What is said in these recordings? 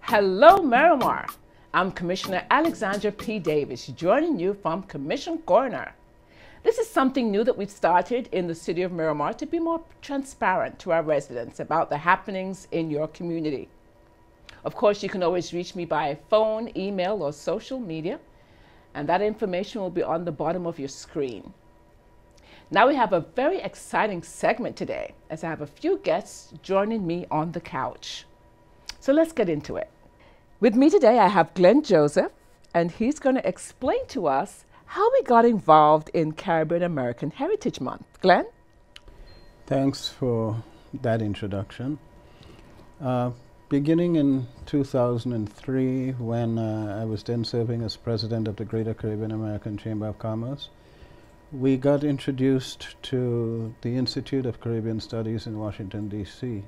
Hello, Miramar. I'm Commissioner Alexandra P. Davis, joining you from Commission Corner. This is something new that we've started in the City of Miramar to be more transparent to our residents about the happenings in your community. Of course, you can always reach me by phone, email, or social media, and that information will be on the bottom of your screen. Now we have a very exciting segment today, as I have a few guests joining me on the couch. So let's get into it. With me today, I have Glenn Joseph, and he's going to explain to us how we got involved in Caribbean American Heritage Month. Glenn? Thanks for that introduction. Beginning in 2003, when I was then serving as president of the Greater Caribbean American Chamber of Commerce, we got introduced to the Institute of Caribbean Studies in Washington, D.C.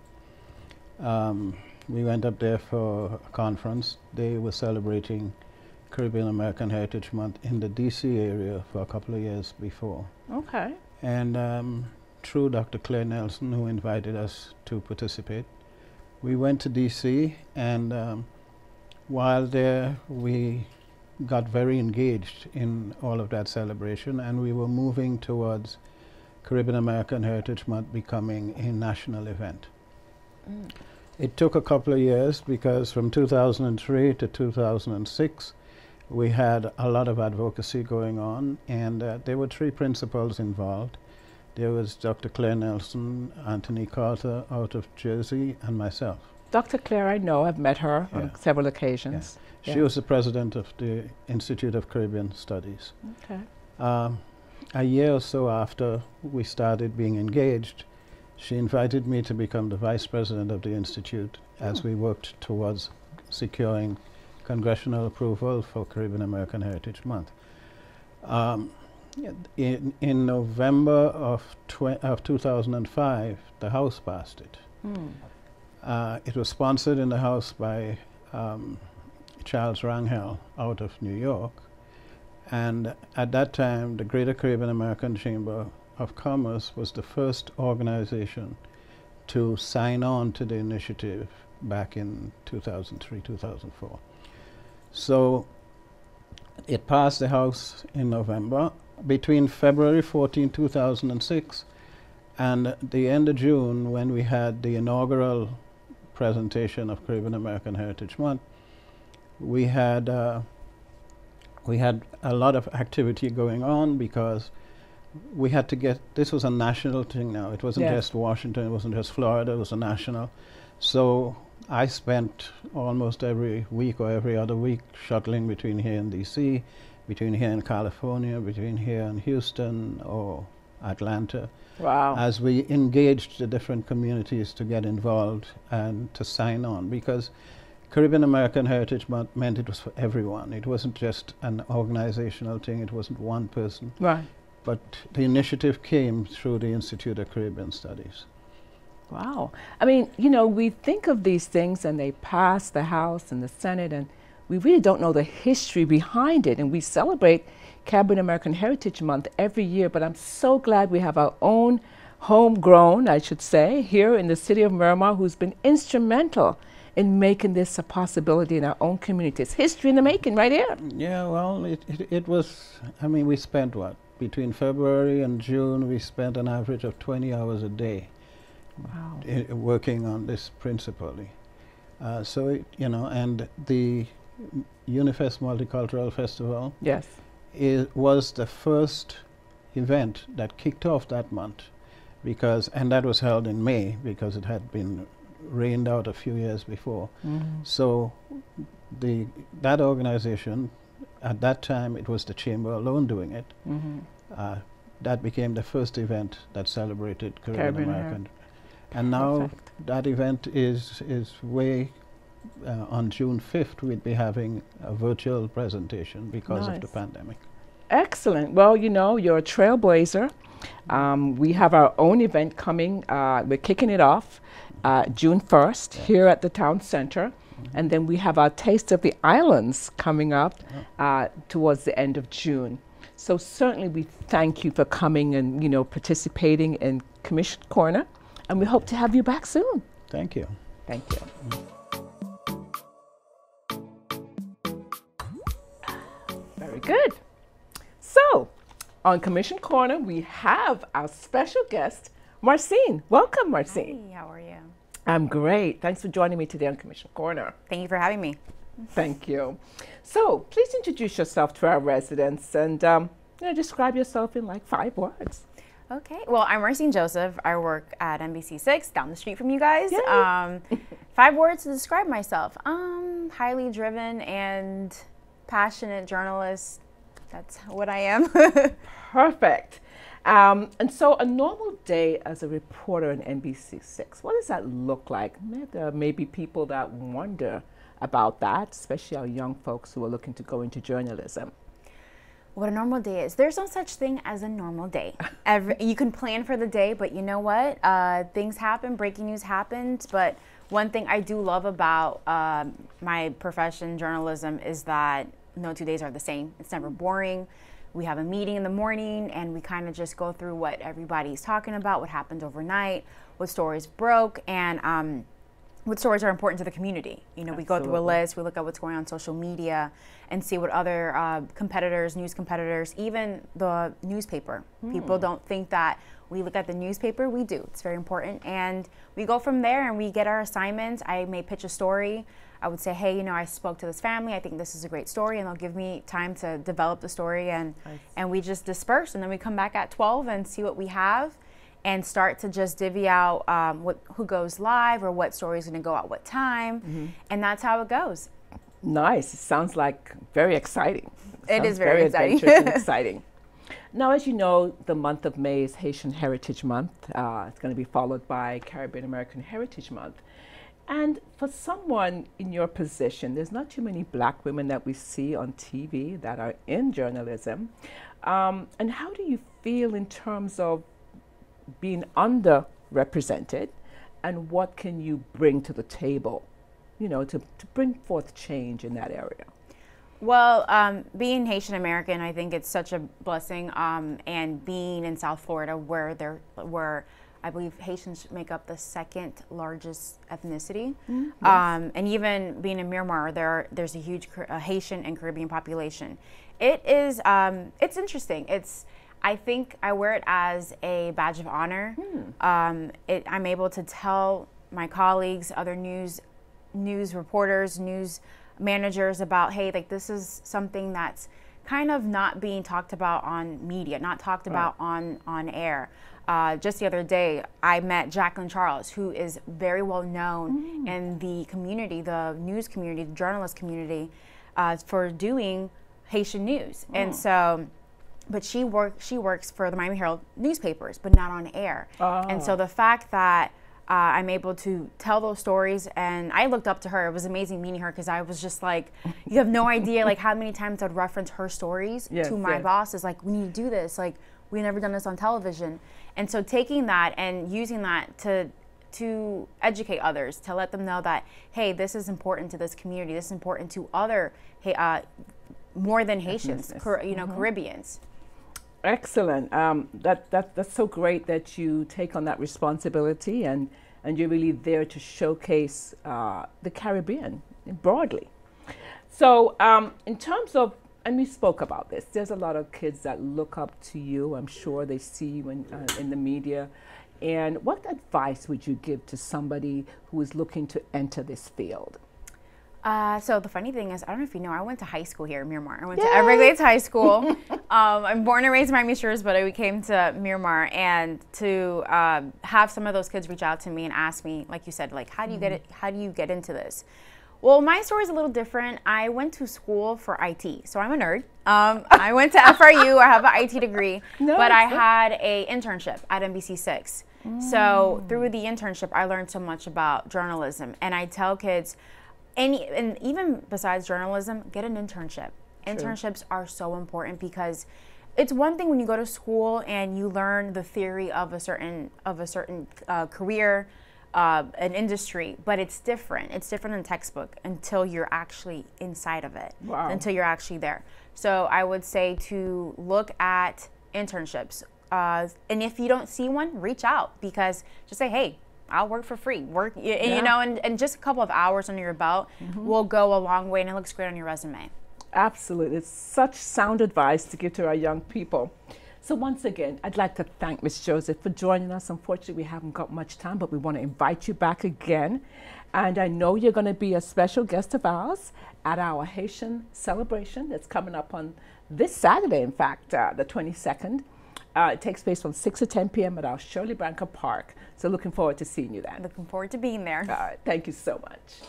We went up there for a conference. They were celebrating Caribbean American Heritage Month in the D.C. area for a couple of years before. Okay. And through Dr. Claire Nelson, who invited us to participate, we went to D.C. and while there we got very engaged in all of that celebration, and we were moving towards Caribbean American Heritage Month becoming a national event. Mm. It took a couple of years because from 2003 to 2006 we had a lot of advocacy going on, and there were three principals involved. There was Dr. Claire Nelson, Anthony Carter out of Jersey, and myself. Dr. Claire, I know. I've met her on several occasions. Yeah. She was the president of the Institute of Caribbean Studies. Okay. A year or so after we started being engaged, she invited me to become the vice president of the Institute as we worked towards securing congressional approval for Caribbean American Heritage Month. In November of 2005, the House passed it. It was sponsored in the House by Charles Rangel out of New York, and at that time the Greater Caribbean American Chamber of Commerce was the first organization to sign on to the initiative back in 2003, 2004. So it passed the House in November. Between February 14, 2006 and the end of June, when we had the inaugural presentation of Caribbean American Heritage Month, we had a lot of activity going on because we had to get, this was a national thing now. It wasn't just Washington, it wasn't just Florida, it was a national. So I spent almost every week or every other week shuttling between here and DC, between here and California, between here and Houston or Atlanta. Wow. As we engaged the different communities to get involved and to sign on, because Caribbean American Heritage Month meant it was for everyone. It wasn't just an organizational thing, it wasn't one person. Right. But the initiative came through the Institute of Caribbean Studies. Wow. I mean, you know, we think of these things and they pass the House and the Senate, and we really don't know the history behind it. And we celebrate Caribbean American Heritage Month every year, but I'm so glad we have our own homegrown, I should say, here in the City of Miramar, who's been instrumental in making this a possibility in our own communities. History in the making right here. Yeah, well, it was, I mean, we spent what? Between February and June, we spent an average of 20 hours a day. Wow. Working on this principally. So, you know, and the Unifest Multicultural Festival was the first event that kicked off that month, because, and that was held in May because it had been rained out a few years before. So that organization, at that time it was the Chamber alone doing it. That became the first event that celebrated Caribbean American. And now that event is way on June 5th we'd be having a virtual presentation because of the pandemic. Excellent. Well, you know, you're a trailblazer. We have our own event coming. We're kicking it off June 1st here at the town center. And then we have our Taste of the Islands coming up towards the end of June. So certainly we thank you for coming and, you know, participating in Commission Corner. And we hope to have you back soon. Thank you. Thank you. Very good. So, on Commission Corner, we have our special guest, Marcine. Welcome, Marcine. Hi, how are you? I'm great. Thanks for joining me today on Commission Corner. Thank you for having me. Thank you. So, please introduce yourself to our residents and describe yourself in like 5 words. Okay. Well, I'm Marcine Joseph. I work at NBC6 down the street from you guys. 5 words to describe myself. Highly driven and passionate journalist. That's what I am. Perfect. And so a normal day as a reporter on NBC6, what does that look like? There may be people that wonder about that, especially our young folks who are looking to go into journalism. What a normal day is. There's no such thing as a normal day. You can plan for the day, but you know what? Things happen, breaking news happens, but one thing I do love about my profession, journalism, is that no 2 days are the same. It's never boring. We have a meeting in the morning and we kind of just go through what everybody's talking about, what happened overnight, what stories broke, and what stories are important to the community. You know, we go through a list, we look at what's going on social media and see what other competitors, news competitors, even the newspaper. People don't think that we look at the newspaper. We do. It's very important. And we go from there and we get our assignments. I may pitch a story. I would say, hey, you know, I spoke to this family. I think this is a great story. And they'll give me time to develop the story. And we just disperse. And then we come back at 12 and see what we have and start to just divvy out who goes live or what story is going to go out what time. And that's how it goes. Nice. It sounds like very exciting. It is very exciting. Adventurous and exciting. Now, as you know, the month of May is Haitian Heritage Month. It's going to be followed by Caribbean American Heritage Month. And for someone in your position, there's not too many Black women that we see on TV that are in journalism. And how do you feel in terms of being underrepresented, and what can you bring to the table, you know, to bring forth change in that area? Well, being Haitian American, I think it's such a blessing. And being in South Florida, where I believe Haitians make up the 2nd largest ethnicity, and even being in Miramar, there's a huge Haitian and Caribbean population. It is it's interesting. I think I wear it as a badge of honor. I'm able to tell my colleagues, other news reporters, news managers about, hey, like this is something that's kind of not being talked about on media, not talked about on air. Just the other day, I met Jacqueline Charles, who is very well known in the community, the news community, the journalist community, for doing Haitian news. And so, but she works for the Miami Herald newspapers, but not on air. And so the fact that I'm able to tell those stories, and I looked up to her. It was amazing meeting her because I was just like, you have no idea like how many times I'd reference her stories to my bosses, like, we need to do this, like, we've never done this on television. And so taking that and using that to educate others, to let them know that, hey, this is important to this community, this is important to other more than Haitians, Caribbeans. Excellent. That's so great that you take on that responsibility and you're really there to showcase the Caribbean broadly. So in terms of, and we spoke about this, there's a lot of kids that look up to you. I'm sure they see you in the media. And what advice would you give to somebody who is looking to enter this field? So the funny thing is, I don't know if you know, I went to high school here in Miramar. I went to Everglades High School. I'm born and raised in Miami Shores, but we came to Miramar, and to have some of those kids reach out to me and ask me, like you said, like, how do you get it? How do you get into this? Well, my story is a little different. I went to school for IT, so I'm a nerd. I went to FRU. I have an IT degree, but I had an internship at NBC6. So through the internship, I learned so much about journalism, and I tell kids, and even besides journalism, get an internship. True. Internships are so important because it's one thing when you go to school and you learn the theory of a certain career, an industry, but it's different. It's different than textbook until you're actually inside of it, until you're actually there. So I would say to look at internships. And if you don't see one, reach out, because just say, hey, I'll work for free. You know, and just a couple of hours under your belt will go a long way, and it looks great on your resume. Absolutely. It's such sound advice to give to our young people. So once again, I'd like to thank Ms. Joseph for joining us. Unfortunately, we haven't got much time, but we want to invite you back again. And I know you're going to be a special guest of ours at our Haitian celebration that's coming up on this Saturday, in fact, the 22nd. It takes place from 6 to 10 p.m. at our Shirley BRANCA Park. So looking forward to seeing you then. Looking forward to being there. All right, thank you so much.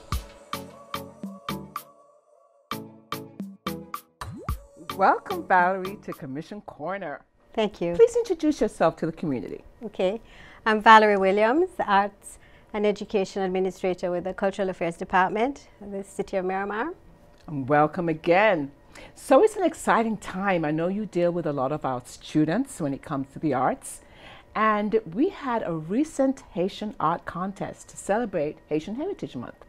Welcome, Valerie, to Commission Corner. Thank you. Please introduce yourself to the community. Okay. I'm Valerie Williams, Arts and Education Administrator with the Cultural Affairs Department of the City of Miramar. And welcome again. So it's an exciting time. I know you deal with a lot of our students when it comes to the arts. And we had a recent Haitian art contest to celebrate Haitian Heritage Month.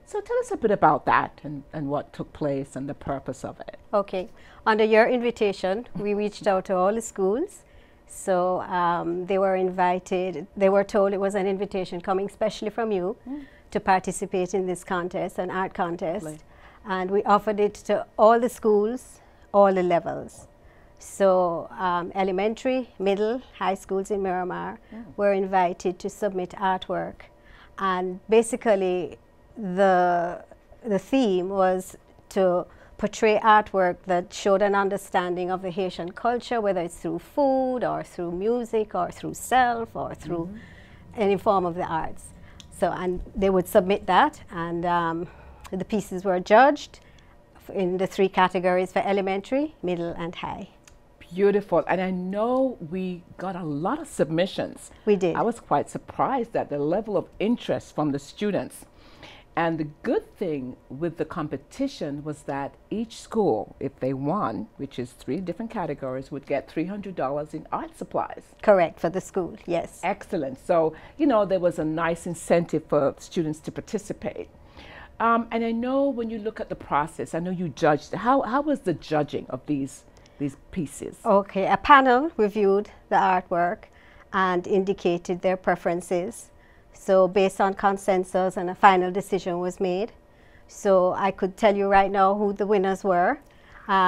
So tell us a bit about that and what took place and the purpose of it. Okay. Under your invitation, we reached out to all the schools. So they were invited, they were told it was an invitation coming specially from you to participate in this contest, an art contest. Lovely. And we offered it to all the schools, all the levels. So elementary, middle, high schools in Miramar were invited to submit artwork. And basically the theme was to portray artwork that showed an understanding of the Haitian culture, whether it's through food or through music or through self or through any form of the arts. So, and they would submit that, and the pieces were judged in the 3 categories for elementary, middle, and high. Beautiful. And I know we got a lot of submissions. We did. I was quite surprised at the level of interest from the students. And the good thing with the competition was that each school, if they won, which is 3 different categories, would get $300 in art supplies. Correct, for the school, yes. Excellent. So, you know, there was a nice incentive for students to participate. And I know when you look at the process, I know you judged. How was the judging of these pieces? Okay, a panel reviewed the artwork and indicated their preferences. So based on consensus, and a final decision was made. So I could tell you right now who the winners were.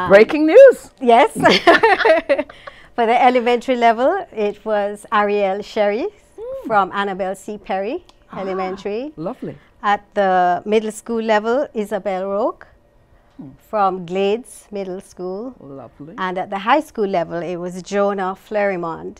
Breaking news! Yes. For the elementary level, it was Ariel Sherry from Annabelle C. Perry Elementary. Lovely. At the middle school level, Isabel Roque from Glades Middle School. Lovely. And at the high school level, it was Jonah Fleurimond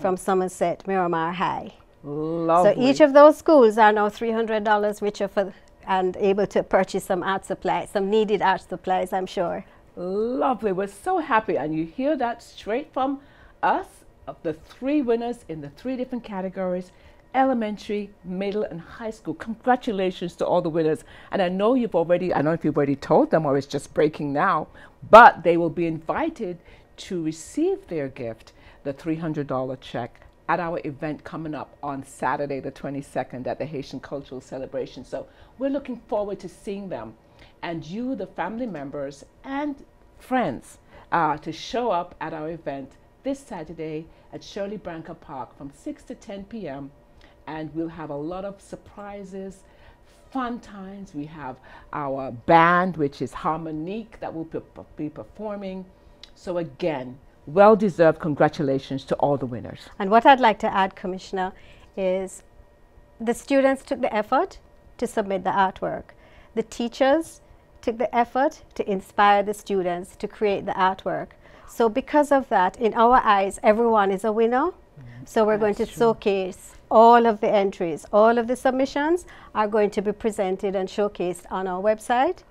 from Somerset Miramar High. Lovely. So each of those schools are now $300 richer and able to purchase some art supplies, some needed art supplies, I'm sure. Lovely. We're so happy. And you hear that straight from us, of the 3 winners in the 3 different categories, elementary, middle, and high school. Congratulations to all the winners. And I know you've already, I don't know if you've already told them or it's just breaking now, but they will be invited to receive their gift, the $300 check, at our event coming up on Saturday the 22nd at the Haitian Cultural Celebration. So we're looking forward to seeing them and you, the family members and friends, to show up at our event this Saturday at Shirley BRANCA Park from 6 to 10 p.m. And we'll have a lot of surprises, fun times. We have our band, which is Harmonique, that will be performing. So again, well-deserved congratulations to all the winners. And what I'd like to add, Commissioner, is the students took the effort to submit the artwork. The teachers took the effort to inspire the students to create the artwork. So because of that, in our eyes, everyone is a winner. So we're going to showcase all of the entries, all of the submissions are going to be presented and showcased on our website.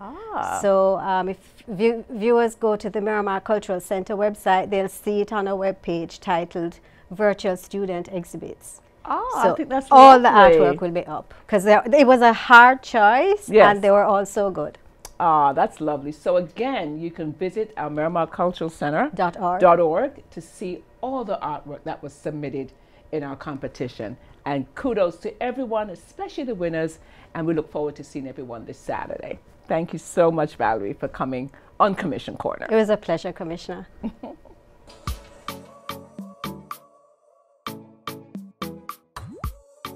So if viewers go to the Miramar Cultural Center website, they'll see it on a webpage titled Virtual Student Exhibits. So I think that's all lovely. the artwork will be up because it was a hard choice and they were all so good. That's lovely. So again, you can visit our Miramar Cultural Center .org to see all the artwork that was submitted in our competition. And kudos to everyone, especially the winners, and we look forward to seeing everyone this Saturday. Thank you so much, Valerie, for coming on Commission Corner. It was a pleasure, Commissioner.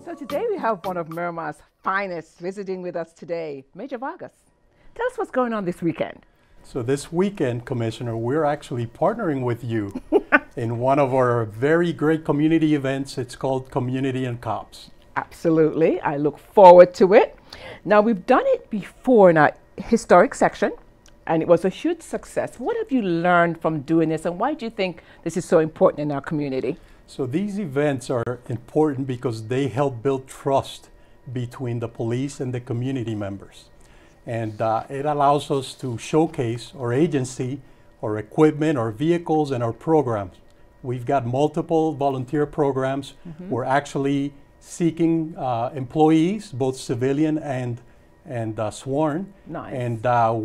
So today we have one of Miramar's finest visiting with us today, Major Vargas. Tell us what's going on this weekend. So this weekend, Commissioner, we're actually partnering with you in one of our very great community events. It's called Community and Cops. Absolutely. I look forward to it. Now, we've done it before in our historic section, and it was a huge success. What have you learned from doing this, and why do you think this is so important in our community? So these events are important because they help build trust between the police and the community members. And it allows us to showcase our agency, our equipment, our vehicles, and our programs. We've got multiple volunteer programs. We're actually seeking employees, both civilian and sworn. Nice. And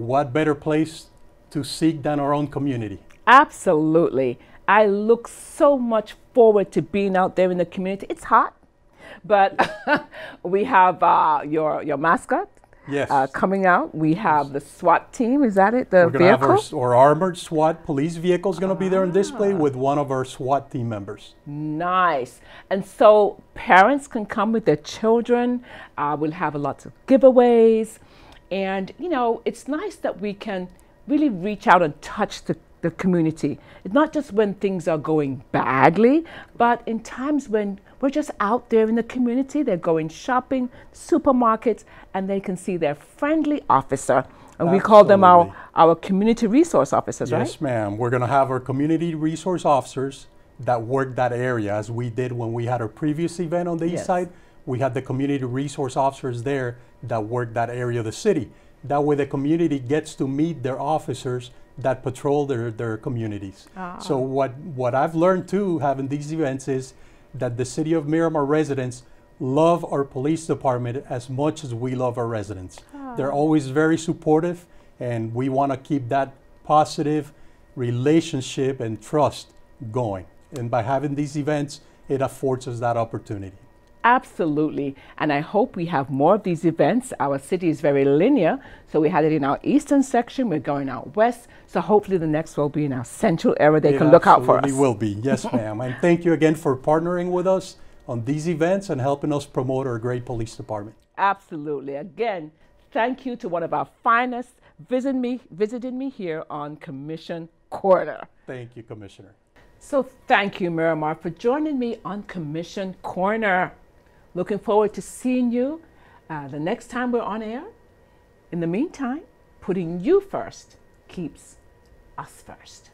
what better place to seek than our own community? Absolutely. I look so much forward to being out there in the community. It's hot, but we have your mascot. Yes. Coming out. We have the SWAT team. Is that it? The We're going to have vehicle? our armored SWAT police vehicle is going to be there on display with one of our SWAT team members. Nice. And so parents can come with their children. We'll have lots of giveaways. And, you know, it's nice that we can really reach out and touch the community. It's not just when things are going badly, but in times when we're just out there in the community, they're going shopping, supermarkets, and they can see their friendly officer. And we call them our community resource officers, right? Yes, ma'am. We're going to have our community resource officers that work that area, as we did when we had our previous event on the east side. We had the community resource officers there that work that area of the city. That way the community gets to meet their officers that patrol their communities. So what I've learned too, having these events, is that the City of Miramar residents love our police department as much as we love our residents. They're always very supportive, and we want to keep that positive relationship and trust going. And by having these events, it affords us that opportunity. Absolutely. And I hope we have more of these events. Our city is very linear. So we had it in our eastern section. We're going out west. So hopefully the next will be in our central area. They can look out for us. It absolutely will be. Yes, ma'am. And thank you again for partnering with us on these events and helping us promote our great police department. Absolutely. Again, thank you to one of our finest visiting me here on Commission Corner. Thank you, Commissioner. So thank you, Miramar, for joining me on Commission Corner. Looking forward to seeing you the next time we're on air. In the meantime, putting you first keeps us first.